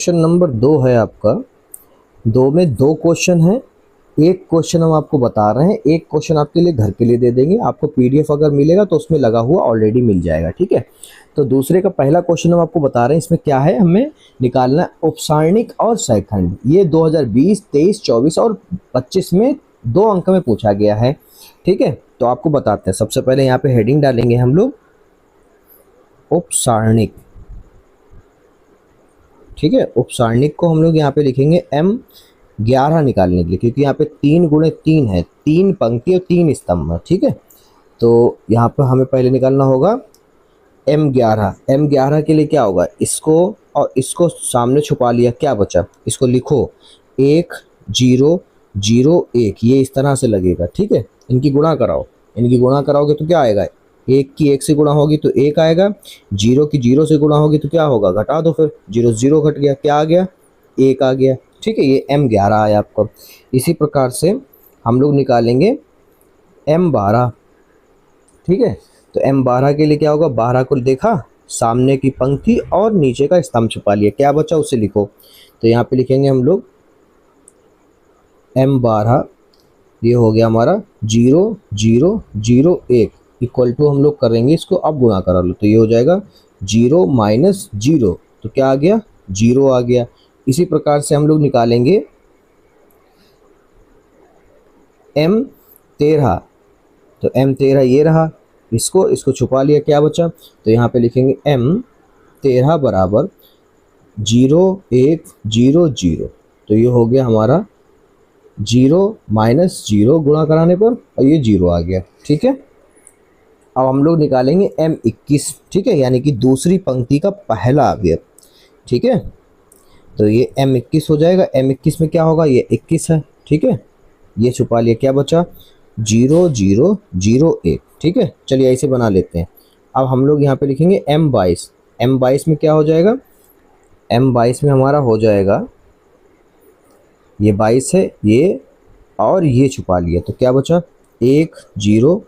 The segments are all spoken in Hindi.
क्वेश्चन नंबर 2 है आपका। दो में दो क्वेश्चन है। एक क्वेश्चन हम आपको बता रहे हैं, एक क्वेश्चन आपके लिए घर के लिए दे देंगे। आपको पीडीएफ अगर मिलेगा तो उसमें लगा हुआ ऑलरेडी मिल जाएगा, ठीक है। तो दूसरे का पहला क्वेश्चन हम आपको बता रहे हैं, इसमें क्या है, हमें निकालना है उपसारणिक और सहखंड। ये 2020, 23, 24 और 25 में 2 अंक में पूछा गया है, ठीक है। तो आपको बताते हैं। सबसे पहले यहाँ पे हेडिंग डालेंगे हम लोग उपसारणिक, ठीक है। उपसारणिक को हम लोग यहाँ पे लिखेंगे M11 निकालने के लिए, क्योंकि यहाँ पे 3 गुणे 3 है, 3 पंक्ति और 3 स्तंभ है, ठीक है। तो यहाँ पर हमें पहले निकालना होगा M11। M11 के लिए क्या होगा, इसको और इसको सामने छुपा लिया, क्या बचा, इसको लिखो 1 0 0 1, ये इस तरह से लगेगा, ठीक है। इनकी गुणा कराओ, इनकी गुणा कराओगे तो क्या आएगा, 1 की 1 से गुणा होगी तो 1 आएगा, 0 की 0 से गुणा होगी तो क्या होगा, घटा दो, फिर 0 0 घट गया, क्या आ गया, 1 आ गया, ठीक है। ये M11 आया आपको। इसी प्रकार से हम लोग निकालेंगे M12, ठीक है। तो M12 के लिए क्या होगा, 12 को देखा, सामने की पंक्ति और नीचे का स्तंभ छुपा लिया, क्या बचा उसे लिखो। तो यहाँ पे लिखेंगे हम लोग M12, ये हो गया हमारा 0 0 0 1 इक्वल टू, हम लोग करेंगे इसको, अब गुणा करा लो तो ये हो जाएगा 0 माइनस 0, तो क्या आ गया, 0 आ गया। इसी प्रकार से हम लोग निकालेंगे M13, तो M13 ये रहा, इसको छुपा लिया, क्या बचा, तो यहाँ पे लिखेंगे M13 बराबर 0 1 0 0, तो ये हो गया हमारा 0 माइनस 0 गुणा कराने पर, और ये 0 आ गया, ठीक है। अब हम लोग निकालेंगे M21, ठीक है, यानी कि दूसरी पंक्ति का पहला अवयव, ठीक है। तो ये M21 हो जाएगा। M21 में क्या होगा, ये 21 है, ठीक है, ये छुपा लिया, क्या बचा, 0 0 0 1, ठीक है। चलिए ऐसे बना लेते हैं। अब हम लोग यहाँ पे लिखेंगे M22। M22 में क्या हो जाएगा, M22 में हमारा हो जाएगा, ये 22 है, ये और ये छुपा लिया, तो क्या बचा, 1 0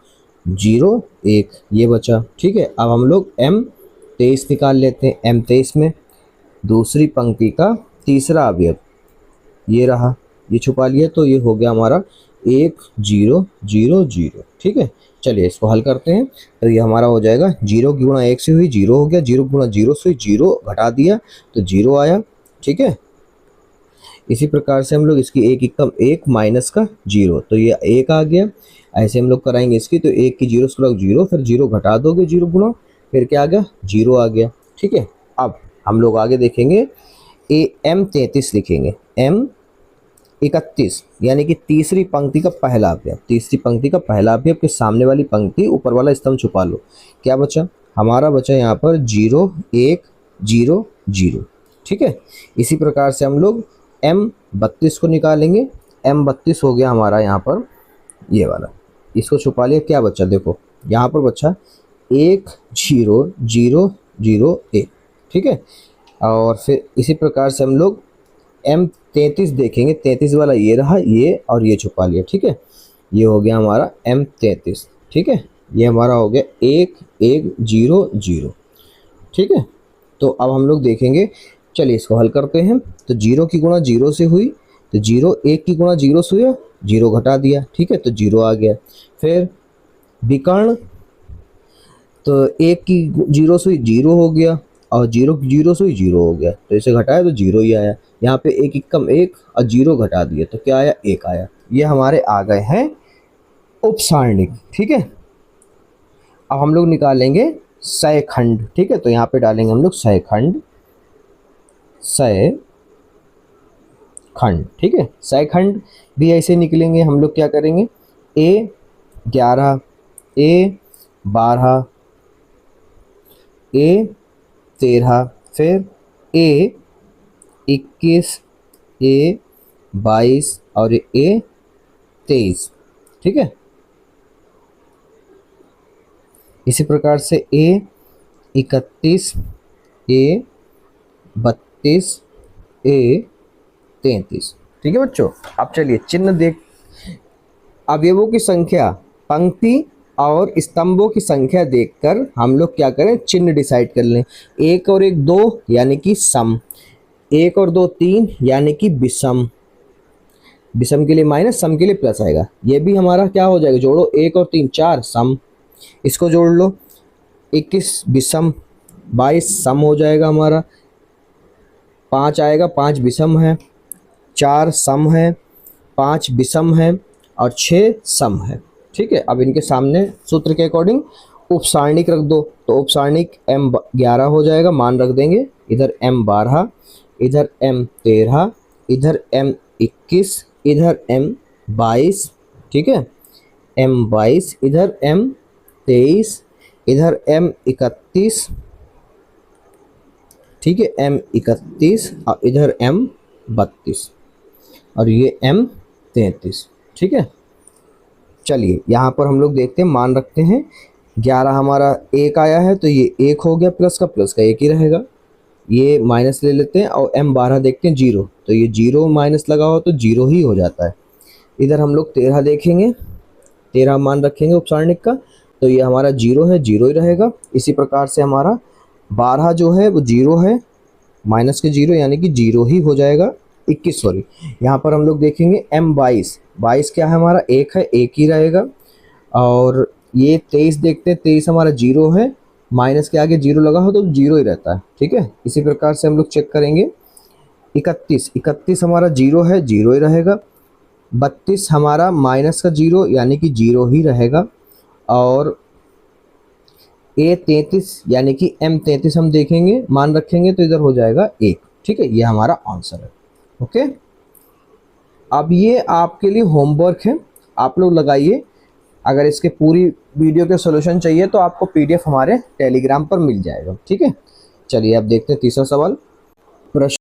0 1, ये बचा, ठीक है। अब हम लोग M23 निकाल लेते हैं। M23 में दूसरी पंक्ति का तीसरा अवयव ये रहा, ये छुपा लिया, तो ये हो गया हमारा 1 0 0 0, ठीक है। चलिए इसको हल करते हैं। तो ये हमारा हो जाएगा, 0 की गुणा 1 से हुई 0 हो गया, 0 गुणा 0 से 0 घटा दिया तो 0 आया, ठीक है। इसी प्रकार से हम लोग इसकी 1 एकम 1 माइनस का 0, तो ये 1 आ गया। ऐसे हम लोग कराएंगे इसकी, तो 1 की 0 से 0, फिर 0 घटा दोगे, 0 गुणा, फिर क्या आ गया, 0 आ गया, ठीक है। अब हम लोग आगे देखेंगे, M33 लिखेंगे, M31, यानी कि तीसरी पंक्ति का पहला अवयव, तीसरी पंक्ति का पहला अवयव के सामने वाली पंक्ति, ऊपर वाला स्तंभ छुपा लो, क्या बचा, हमारा बचा यहाँ पर 0 1 0 0, ठीक है। इसी प्रकार से हम लोग M32 को निकालेंगे। M32 हो गया हमारा यहाँ पर ये वाला, इसको छुपा लिया, क्या बचा, देखो यहाँ पर बचा 1 0 0 0 1, ठीक है। और फिर इसी प्रकार से हम लोग M33 देखेंगे, 33 वाला ये रहा, ये और ये छुपा लिया, ठीक है। ये हो गया हमारा M33, ठीक है। ये हमारा हो गया 1 1 0 0, ठीक है। तो अब हम लोग देखेंगे, चलिए इसको हल करते हैं। तो 0 की गुणा 0 से हुई, तो 0 1 की गुणा 0 से हुआ, 0 घटा दिया, ठीक है, तो 0 आ गया। फिर विकर्ण, तो 1 की 0 से हुई 0 हो गया, और 0 की 0 से हुई 0 हो गया, तो इसे घटाया तो 0 ही आया। यहाँ पे 1 एकम 1 और 0 घटा दिया, तो क्या आया, 1 आया। ये हमारे आ गए हैं उपसारणिक, ठीक है। अब हम लोग निकालेंगे सहखंड, ठीक है। तो यहाँ पे डालेंगे हम लोग सहखंड, सहखंड, ठीक है। सहखंड भी ऐसे निकलेंगे, हम लोग क्या करेंगे, A11 A12 A13, फिर A21 A22 और A23, ठीक है। इसी प्रकार से A31 A32 A33, ठीक है बच्चों। अब चलिए चिन्ह देख, अवयवों की संख्या, पंक्ति और स्तंभों की संख्या देखकर हम लोग क्या करें, चिन्ह डिसाइड कर लें। 1 और 1 2, यानी कि सम, 1 और 2 3 यानी कि विषम, विषम के लिए माइनस, सम के लिए प्लस आएगा। ये भी हमारा क्या हो जाएगा, जोड़ो 1 और 3 4 सम, इसको जोड़ लो 21 विषम, 22 सम हो जाएगा हमारा, 5 आएगा, 5 विषम है, 4 सम है, 5 विषम है और 6 सम है। ठीक है, अब इनके सामने सूत्र के अकॉर्डिंग उपसारणिक रख दो, तो उपसारणिक m11 हो जाएगा, मान रख देंगे, इधर m12, इधर m13, इधर m21, इधर m22, ठीक है, m22, इधर m23, इधर m31, ठीक है, m31 और इधर m32 और ये m33। ठीक है, चलिए यहाँ पर हम लोग देखते हैं, मान रखते हैं 11 हमारा 1 आया है तो ये 1 हो गया, प्लस का 1 ही रहेगा, ये माइनस ले लेते हैं और m12 देखते हैं 0, तो ये 0 माइनस लगा हो तो 0 ही हो जाता है। इधर हम लोग 13 देखेंगे, 13 मान रखेंगे उपसारणिक का, तो ये हमारा 0 है, 0 ही रहेगा। इसी प्रकार से हमारा 12 जो है वो 0 है, माइनस के 0 यानी कि 0 ही हो जाएगा। 21 सॉरी, यहाँ पर हम लोग देखेंगे m22, 22 क्या है हमारा 1 है, 1 ही रहेगा। और ये 23 देखते हैं, 23 हमारा 0 है, माइनस के आगे 0 लगा हो तो 0 ही रहता है। ठीक है, इसी प्रकार से हम लोग चेक करेंगे 31 हमारा 0 है, 0 ही रहेगा। 32 हमारा माइनस का 0 यानी कि 0 ही रहेगा। और A33 यानी कि M33 हम देखेंगे, मान रखेंगे तो इधर हो जाएगा 1। ठीक है, ये हमारा आंसर है। ओके, अब ये आपके लिए होमवर्क है, आप लोग लगाइए। अगर इसके पूरी वीडियो के सॉल्यूशन चाहिए तो आपको PDF हमारे टेलीग्राम पर मिल जाएगा। ठीक है, चलिए अब देखते हैं तीसरा सवाल। प्रश्न